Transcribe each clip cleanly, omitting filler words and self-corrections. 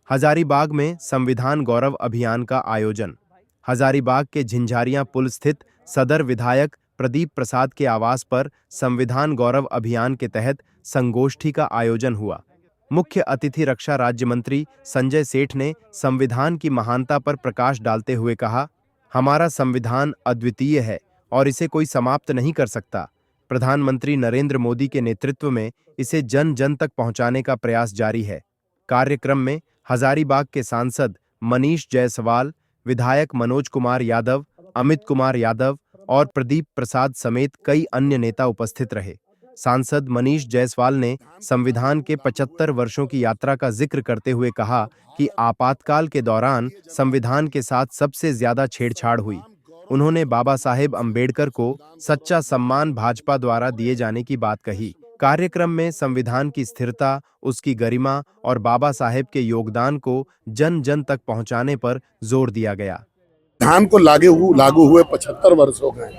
हजारीबाग में संविधान गौरव अभियान का आयोजन। हजारीबाग के झिंझारियां पुल स्थित सदर विधायक प्रदीप प्रसाद के आवास पर संविधान गौरव अभियान के तहत संगोष्ठी का आयोजन हुआ। मुख्य अतिथि रक्षा राज्य मंत्री संजय सेठ ने संविधान की महानता पर प्रकाश डालते हुए कहा, हमारा संविधान अद्वितीय है और इसे कोई समाप्त नहीं कर सकता। प्रधानमंत्री नरेंद्र मोदी के नेतृत्व में इसे जन जन तक पहुंचाने का प्रयास जारी है। कार्यक्रम में हजारीबाग के सांसद मनीष जायसवाल, विधायक मनोज कुमार यादव, अमित कुमार यादव और प्रदीप प्रसाद समेत कई अन्य नेता उपस्थित रहे। सांसद मनीष जायसवाल ने संविधान के 75 वर्षों की यात्रा का जिक्र करते हुए कहा कि आपातकाल के दौरान संविधान के साथ सबसे ज्यादा छेड़छाड़ हुई। उन्होंने बाबा साहेब अंबेडकर को सच्चा सम्मान भाजपा द्वारा दिए जाने की बात कही। कार्यक्रम में संविधान की स्थिरता, उसकी गरिमा और बाबा साहेब के योगदान को जन जन तक पहुंचाने पर जोर दिया गया। संविधान को लागू हुए 75 वर्ष हो गए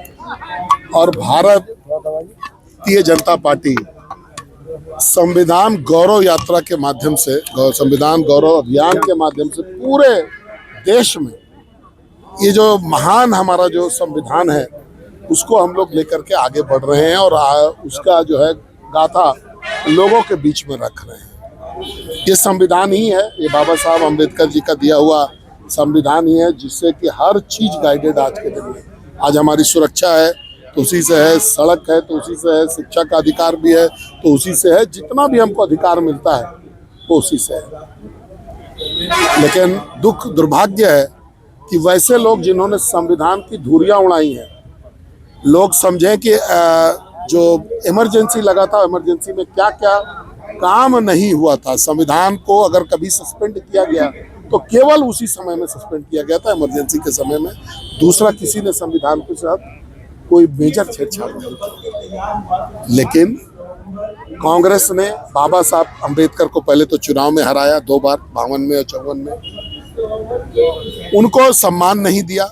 और भारतीय जनता पार्टी संविधान गौरव यात्रा के माध्यम से, संविधान गौरव अभियान के माध्यम से पूरे देश में ये जो महान हमारा जो संविधान है उसको हम लोग लेकर के आगे बढ़ रहे हैं और उसका जो है गाथा लोगों के बीच में रख रहे हैं। ये संविधान ही है, ये बाबा साहब अंबेडकर जी का दिया हुआ संविधान ही है जिससे कि हर चीज गाइडेड आज के दिन में। आज हमारी सुरक्षा है तो उसी से है, सड़क है तो उसी से है, शिक्षा का अधिकार भी है तो उसी से है, जितना भी हमको अधिकार मिलता है वो उसी से है। लेकिन दुख दुर्भाग्य है कि वैसे लोग जिन्होंने संविधान की धुरियां उड़ाई हैं, लोग समझें कि जो इमरजेंसी लगा था, इमरजेंसी में क्या क्या काम नहीं हुआ था। संविधान को अगर कभी सस्पेंड किया गया तो केवल उसी समय में सस्पेंड किया गया था, इमरजेंसी के समय में। दूसरा किसी ने संविधान के साथ कोई मेजर छेड़छाड़ नहीं की। लेकिन कांग्रेस ने बाबा साहब अंबेडकर को पहले तो चुनाव में हराया 2 बार, 52 में और 54 में। उनको सम्मान नहीं दिया।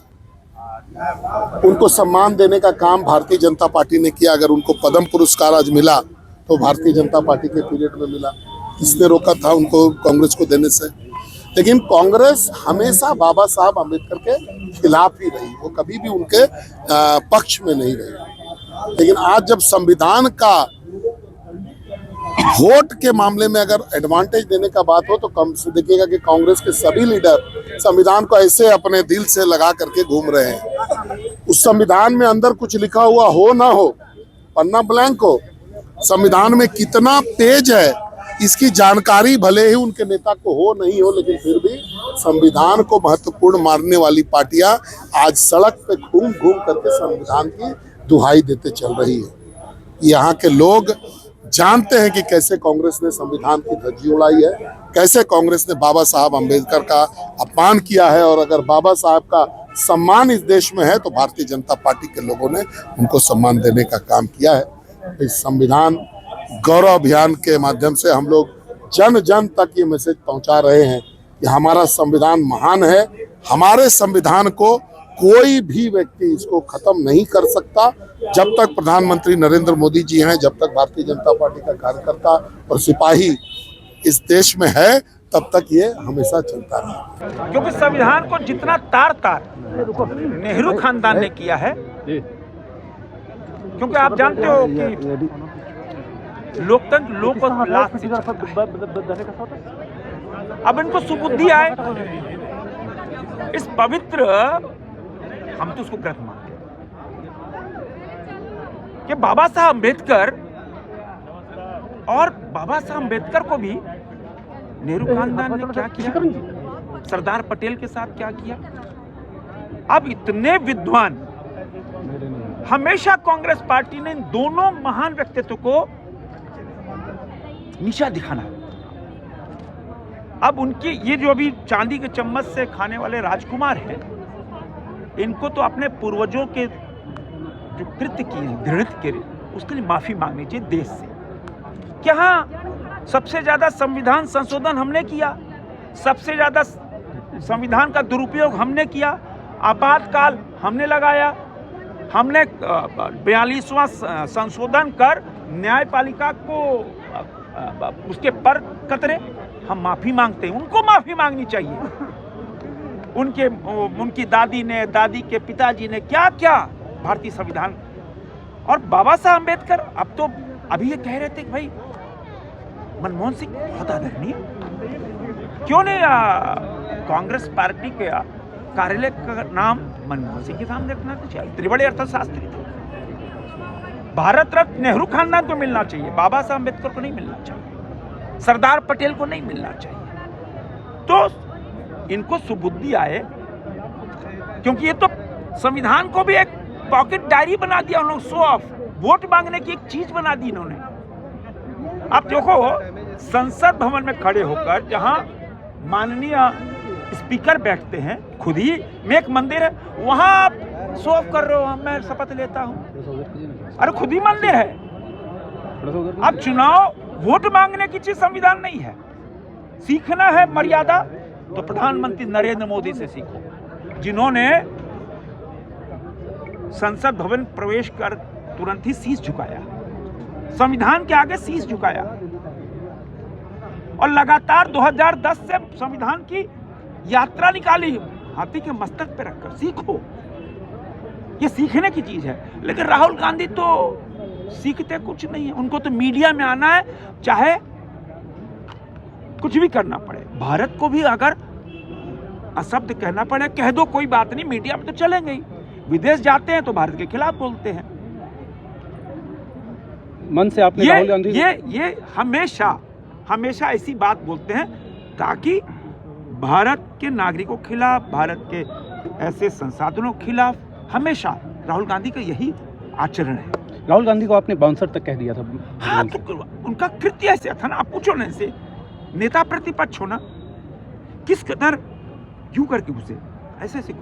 उनको सम्मान देने का काम भारतीय जनता पार्टी ने किया। अगर उनको पद्म पुरस्कार आज मिला तो भारतीय जनता पार्टी के पीरियड में मिला। किसने रोका था उनको कांग्रेस को देने से? लेकिन कांग्रेस हमेशा बाबा साहब अंबेडकर के खिलाफ ही रही, वो कभी भी उनके पक्ष में नहीं रही। लेकिन आज जब संविधान का वोट के मामले में अगर एडवांटेज देने का बात हो तो कम से देखिएगा कि कांग्रेस के सभी लीडर संविधान को ऐसे अपने दिल से लगा करके घूम रहे हैं। उस संविधान में अंदर कुछ लिखा हुआ हो ना हो, पन्ना ब्लैंक हो, संविधान में कितना पेज है इसकी जानकारी भले ही उनके नेता को हो नहीं हो, लेकिन फिर भी संविधान को महत्वपूर्ण मानने वाली पार्टियां आज सड़क पे घूम घूम करके संविधान की दुहाई देते चल रही है। यहाँ के लोग जानते हैं कि कैसे कांग्रेस ने संविधान की धज्जी उड़ाई है, कैसे कांग्रेस ने बाबा साहब अंबेडकर का अपमान किया है। और अगर बाबा साहब का सम्मान इस देश में है तो भारतीय जनता पार्टी के लोगों ने उनको सम्मान देने का काम किया है। इस संविधान गौरव अभियान के माध्यम से हम लोग जन जन तक ये मैसेज पहुंचा रहे हैं कि हमारा संविधान महान है। हमारे संविधान को कोई भी व्यक्ति इसको खत्म नहीं कर सकता। जब तक प्रधानमंत्री नरेंद्र मोदी जी हैं, जब तक भारतीय जनता पार्टी का कार्यकर्ता और सिपाही इस देश में है, तब तक ये हमेशा चलता रहेगा। क्योंकि संविधान को जितना तार तार नेहरू खानदान ने किया है, क्योंकि आप जानते हो कि लोकतंत्र लोक लाभ से अब इनको सुबुद्धि आए, इस पवित्र, हम तो उसको ग्रंथ मानते हैं कि बाबा साहब अंबेडकर, और बाबा साहब अंबेडकर को भी नेहरू खानदान ने क्या किया, सरदार पटेल के साथ क्या किया। अब इतने विद्वान, हमेशा कांग्रेस पार्टी ने इन दोनों महान व्यक्तित्व को नीचा दिखाना। अब उनकी ये जो अभी चांदी के चम्मच से खाने वाले राजकुमार हैं, इनको तो अपने पूर्वजों के जो कृत्य किए, दृढ़ के, उसके लिए माफी मांगनी चाहिए देश से। क्या सबसे ज्यादा संविधान संशोधन हमने किया, सबसे ज्यादा संविधान का दुरुपयोग हमने किया, आपातकाल हमने लगाया, हमने 42वां संशोधन कर न्यायपालिका को उसके पर कतरे हम माफी मांगते हैं, उनको माफी मांगनी चाहिए। उनकी दादी ने, दादी के पिताजी ने क्या क्या भारतीय संविधान। और बाबा साहब अम्बेडकर अब तो अभी ये कह रहे थे कि भाई मनमोहन सिंह बहुत आदरणीय, क्यों नहीं कांग्रेस पार्टी के कार्यालय का नाम मनमोहन सिंह के सामने रखना चाहिए। इतने बड़े अर्थशास्त्री थे। भारत रत्न नेहरू खानदान को मिलना चाहिए, बाबा साहब अम्बेडकर को नहीं मिलना चाहिए, सरदार पटेल को नहीं मिलना चाहिए। तो इनको सुबुद्धि आए, क्योंकि ये तो संविधान को भी एक पॉकेट डायरी बना दिया उन्होंने, शो ऑफ, वोट मांगने की एक चीज बना दी इन्होंने। अब देखो संसद भवन में खड़े होकर जहां माननीय स्पीकर बैठते हैं, खुद ही में एक मंदिर है, वहां आप शो ऑफ कर रहे हो, मैं शपथ लेता हूं। अरे खुद ही मंदिर है। अब चुनाव वोट मांगने की चीज संविधान नहीं है। सीखना है मर्यादा तो प्रधानमंत्री नरेंद्र मोदी से सीखो, जिन्होंने संसद भवन प्रवेश कर तुरंत ही शीश झुकाया, संविधान के आगे शीश झुकाया, और लगातार 2010 से संविधान की यात्रा निकाली हाथी के मस्तक पे रखकर। सीखो, ये सीखने की चीज है। लेकिन राहुल गांधी तो सीखते कुछ नहीं है, उनको तो मीडिया में आना है, चाहे कुछ भी करना पड़े। भारत को भी अगर अशब्द कहना पड़े कह दो, कोई बात नहीं, मीडिया में तो चलेंगे ही। विदेश जाते हैं तो भारत के खिलाफ बोलते हैं। मन से आपने राहुल गांधी ये हमेशा ऐसी बात बोलते हैं ताकि भारत के नागरिकों के खिलाफ, भारत के ऐसे संसाधनों के खिलाफ हमेशा राहुल गांधी का यही आचरण है। राहुल गांधी को आपने बाउंसर तक कह दिया था। हाँ, तो उनका कृत्य ऐसे था ना, आप पूछो ना इनसे, नेता प्रतिपक्ष हो ना, किस कदर यूं करके उसे ऐसे ऐसे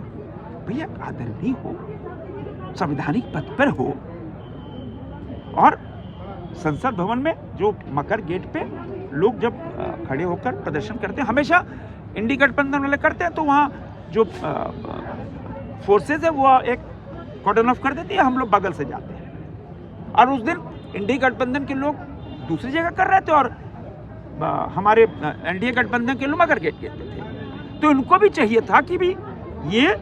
भैया आदरणीय हो, संवैधानिक पद पर हो, और संसद भवन में जो मकर गेट पे लोग जब खड़े होकर प्रदर्शन करते हैं, हमेशा इंडी गठबंधन वाले करते हैं, तो वहाँ जो फोर्सेज है वो एक कॉर्डन ऑफ कर देती है, हम लोग बगल से जाते हैं। और उस दिन इंडी गठबंधन के लोग दूसरी जगह कर रहे थे और हमारे एनडीए गठबंधन के लोग मकर गेट कहते थे। तो इनको भी चाहिए था कि भी ये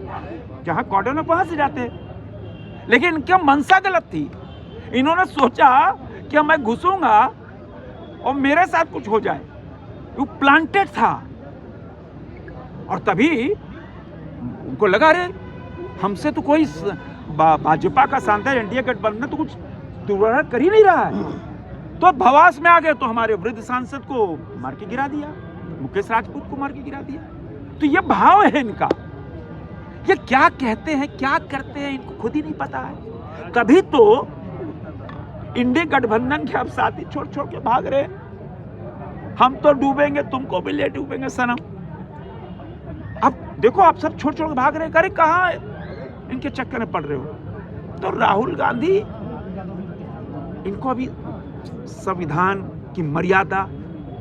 जहाँ कॉर्डन ऑफ वहाँ से जाते हैं, लेकिन इनकी मंशा गलत थी। इन्होंने सोचा कि मैं घुसूंगा और मेरे साथ कुछ हो जाए, वो प्लांटेड था। और तभी उनको लगा रे हमसे तो कोई भाजपा का शानदार एनडीए गठबंधन तो कुछ दुर्व्यवहार कर ही नहीं रहा है, तो भवास में आ गए, तो हमारे वृद्ध सांसद को मार के गिरा दिया, मुकेश राजपूत को मार के गिरा दिया। तो ये भाव है इनका, ये क्या कहते हैं क्या करते हैं इनको खुद ही नहीं पता है। तभी तो इंडी गठबंधन के अब साथी छोड़ छोड़ के भाग रहे, हम तो डूबेंगे तुमको भी ले डूबेंगे सनम। अब देखो आप सब छोड़ छोड़ के भाग रहे, अरे कहाँ इनके चक्कर में पड़ रहे हो। तो राहुल गांधी, इनको अभी संविधान की मर्यादा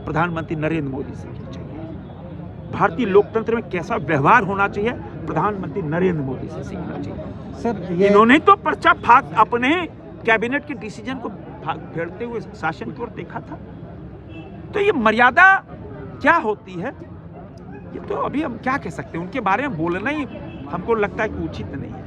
प्रधानमंत्री नरेंद्र मोदी से सीखनी चाहिए। भारतीय लोकतंत्र में कैसा व्यवहार होना चाहिए प्रधानमंत्री नरेंद्र मोदी से सीखना चाहिए। सर इन्होंने तो पर्चा फाक अपने कैबिनेट के डिसीजन को फेरते हुए शासन की ओर देखा था। तो ये मर्यादा क्या होती है, ये तो अभी हम क्या कह सकते हैं, उनके बारे में बोलना ही हमको लगता है कि उचित नहीं है।